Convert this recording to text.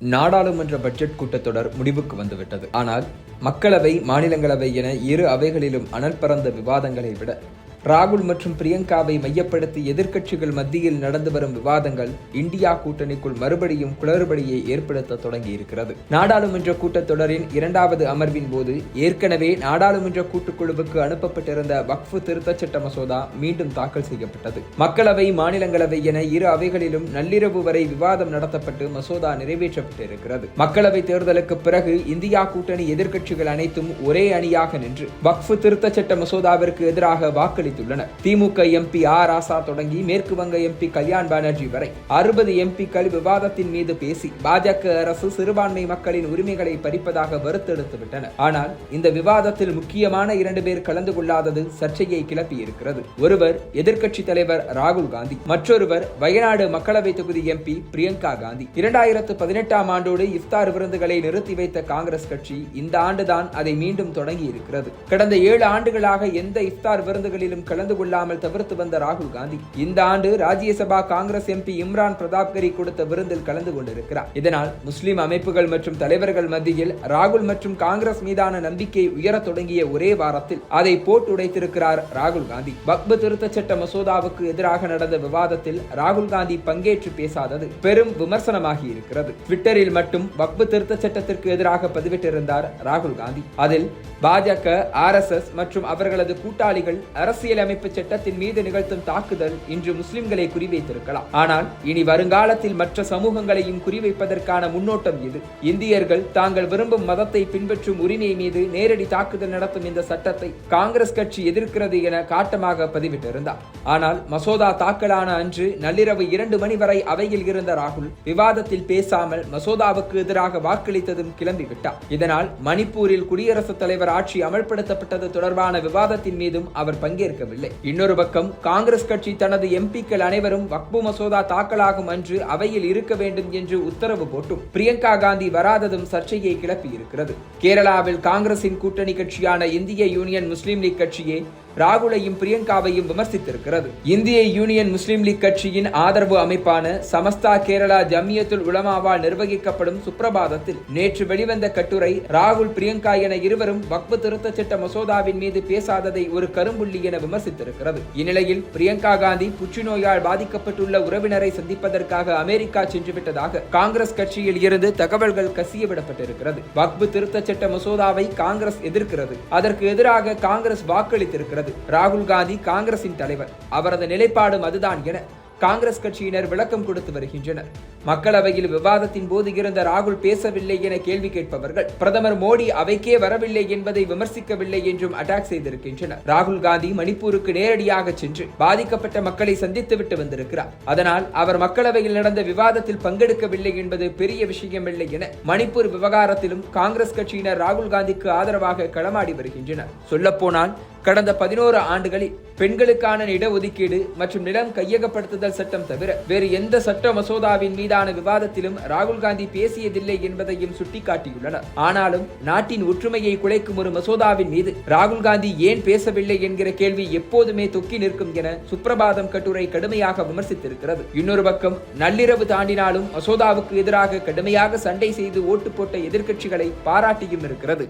நாடாளுமன்ற பட்ஜெட் கூட்டத்தொடர் முடிவுக்கு வந்துவிட்டது. ஆனால் மக்களவை, மாநிலங்களவை என இரு அவைகளிலும் அனல் பறந்த விவாதங்களை விட ராகுல் மற்றும் பிரியங்காவை மையப்படுத்தி எதிர்க்கட்சிகள் மத்தியில் நடந்து வரும் விவாதங்கள் இந்தியா கூட்டணிக்குள் மறுபடியும் குளறுபடியை ஏற்படுத்த தொடங்கியிருக்கிறது. நாடாளுமன்ற கூட்டத்தொடரின் இரண்டாவது அமர்வின் போது ஏற்கனவே நாடாளுமன்ற கூட்டுக்குழுவுக்கு அனுப்பப்பட்டிருந்த வக்ஃபு திருத்தச் சட்ட மசோதா மீண்டும் தாக்கல் செய்யப்பட்டது. மக்களவை, மாநிலங்களவை என இரு அவைகளிலும் நள்ளிரவு வரை விவாதம் நடத்தப்பட்டு மசோதா நிறைவேற்றப்பட்டிருக்கிறது. மக்களவை தேர்தலுக்கு பிறகு இந்தியா கூட்டணி எதிர்க்கட்சிகள் அனைத்தும் ஒரே அணியாக நின்று வக்ஃபு திருத்தச் சட்ட மசோதாவிற்கு எதிராக வாக்களித்துள்ளனர். திமுக எம்பி ஆர் ராசா தொடங்கி மேற்கு வங்க எம்பி கல்யாண் பானர்ஜி வரை 60 எம்பிக்கள் விவாதத்தின் மீது பேசி பாஜக அரசு சிறுபான்மை மக்களின் உரிமைகளை பறிப்பதாக வறுத்தெடுத்து விட்டனர். ஆனால் இந்த விவாதத்தில் முக்கியமான 2 பேர் கலந்து கொள்ளாதது சர்ச்சையை கிளப்பி இருக்கிறது. ஒருவர் எதிர்க்கட்சி தலைவர் ராகுல் காந்தி, மற்றொருவர் வயநாடு மக்களவை தொகுதி எம்பி பிரியங்கா காந்தி. 2018ஆம் ஆண்டோடு இஃப்தார் விருந்துகளை நிறுத்தி வைத்த காங்கிரஸ் கட்சி இந்த ஆண்டுதான் அதை மீண்டும் தொடங்கி இருக்கிறது. கடந்த 7 ஆண்டுகளாக எந்த இஃப்தார் விருந்துகளிலும் கலந்து கொள்ளாமல் தவிர்த்து வந்த ராகுல் காந்தி இந்த ஆண்டு ராஜ்யசபா காங்கிரஸ் எம்பி இம்ரான் பிரதாப்கரி கொடுத்த விருந்தில் கலந்து கொண்டிருக்கிறார். இதனால் முஸ்லிம் அமைப்புகள் மற்றும் தலைவர்கள் மத்தியில் ராகுல் மற்றும் காங்கிரஸ் மீதான நம்பிக்கை உயரத் தொடங்கிய ஒரே வாரத்தில் அதை போட்டுடைத்திருக்கிறார் ராகுல் காந்தி. வக்ஃபு திருத்தச் சட்ட மசோதாவுக்கு எதிராக நடந்த விவாதத்தில் ராகுல் காந்தி பங்கேற்று பேசாதது பெரும் விமர்சனமாகி இருக்கிறது. ட்விட்டரில் மட்டும் வக்ஃபு திருத்தச் சட்டத்திற்கு எதிராக பதிவிட்டிருந்தார் ராகுல் காந்தி. அதில் பாஜக, RSS மற்றும் அவர்களது கூட்டாளிகள் அரசியலமைப்பு சட்டத்தின் மீது நிகழ்த்தும் தாக்குதல் இன்று முஸ்லிம்களை குறிவைத்திருக்கலாம். ஆனால் இனி வருங்காலத்தில் மற்ற சமூகங்களையும் குறிவைப்பதற்கான முன்னோட்டம் இது. இந்தியர்கள் தாங்கள் விரும்பும் மதத்தை பின்பற்றும் உரிமை மீது நேரடி தாக்குதல் நடத்தும் இந்த சட்டத்தை காங்கிரஸ் கட்சி எதிர்க்கிறது என காட்டமாக பதிவிட்டிருந்தார். ஆனால் மசோதா தாக்கலான அன்று நள்ளிரவு 2 மணி வரை அவையில் இருந்த ராகுல் விவாதத்தில் பேசாமல் மசோதாவுக்கு எதிராக வாக்களித்ததும் கிளம்பிவிட்டார். இதனால் மணிப்பூரில் குடியரசுத் தலைவர் ஆட்சி அமல்படுத்தப்பட்டது தொடர்பான விவாதத்தின் மீதும் அவர் பங்கேற்கவில்லை. இன்னொரு பக்கம் காங்கிரஸ் கட்சி தனது எம்பிக்கள் அனைவரும் வக்ஃபு மசோதா தாக்கலாகும் அன்று அவையில் இருக்க வேண்டும் என்று உத்தரவு போட்டும் பிரியங்கா காந்தி வராததும் சர்ச்சையை கிளப்பி இருக்கிறது. கேரளாவில் காங்கிரசின் கூட்டணி கட்சியான இந்திய யூனியன் முஸ்லீம் லீக் கட்சியே ராகுலையும் பிரியங்காவையும் விமர்சித்திருக்கிறது. இந்திய யூனியன் முஸ்லீம் லீக் கட்சியின் ஆதரவு அமைப்பான சமஸ்தா கேரளா ஜம்மியத்துல் உலமாவால் நிர்வகிக்கப்படும் சுப்ரபாதத்தில் நேற்று வெளிவந்த கட்டுரை ராகுல், பிரியங்கா என இருவரும் வக்ஃபு திருத்தச் சட்ட மசோதாவின் மீது பேசாததை ஒரு கரும்புள்ளி என விமர்சித்திருக்கிறது. இந்நிலையில் பிரியங்கா காந்தி புற்றுநோயால் பாதிக்கப்பட்டுள்ள உறவினரை சந்திப்பதற்காக அமெரிக்கா சென்றுவிட்டதாக காங்கிரஸ் கட்சியில் இருந்து தகவல்கள் கசியவிடப்பட்டிருக்கிறது. வக்ஃபு திருத்தச் சட்ட மசோதாவை காங்கிரஸ் எதிர்க்கிறது. அதற்கு எதிராக காங்கிரஸ் வாக்களித்திருக்கிறது. ராகுல் காந்தி காங்கிரசின் தலைவர், அவரது நிலைப்பாடும் அதுதான் என காங்கிரஸ் கட்சியினர் விளக்கம் கொடுத்து வருகின்றனர். மக்களவையில் விவாதத்தின் போது இருந்த ராகுல் பேசவில்லை என கேள்வி கேட்பவர்கள் பிரதமர் மோடி அவைக்கே வரவில்லை என்பதை விமர்சிக்கவில்லை என்றும் அட்டாக் செய்திருக்கின்றனர். ராகுல் காந்தி மணிப்பூருக்கு நேரடியாக சென்று பாதிக்கப்பட்ட மக்களை சந்தித்துவிட்டு வந்திருக்கிறார். அதனால் அவர் மக்களவையில் நடந்த விவாதத்தில் பங்கெடுக்கவில்லை என்பது பெரிய விஷயமில்லை என மணிப்பூர் விவகாரத்திலும் காங்கிரஸ் கட்சியினர் ராகுல் காந்திக்கு ஆதரவாக களமாடி வருகின்றனர். சொல்லப்போனால் கடந்த 11 ஆண்டுகளில் பெண்களுக்கான இடஒதுக்கீடு மற்றும் நிலம் கையகப்படுத்துதல் சட்டம் தவிர வேறு எந்த சட்ட மசோதாவின் மீதான விவாதத்திலும் ராகுல் காந்தி பேசியதில்லை என்பதையும் சுட்டிக்காட்டியுள்ளனர். ஆனாலும் நாட்டின் ஒற்றுமையை குலைக்கும் ஒரு மசோதாவின் மீது ராகுல் காந்தி ஏன் பேசவில்லை என்கிற கேள்வி எப்போதுமே தொக்கி நிற்கும் என சுப்ரபாதம் கட்டுரை கடுமையாக விமர்சித்திருக்கிறது. இன்னொரு பக்கம் நள்ளிரவு தாண்டினாலும் மசோதாவுக்கு எதிராக கடுமையாக சண்டை செய்து ஓட்டு போட்ட எதிர்க்கட்சிகளை பாராட்டியும் இருக்கிறது.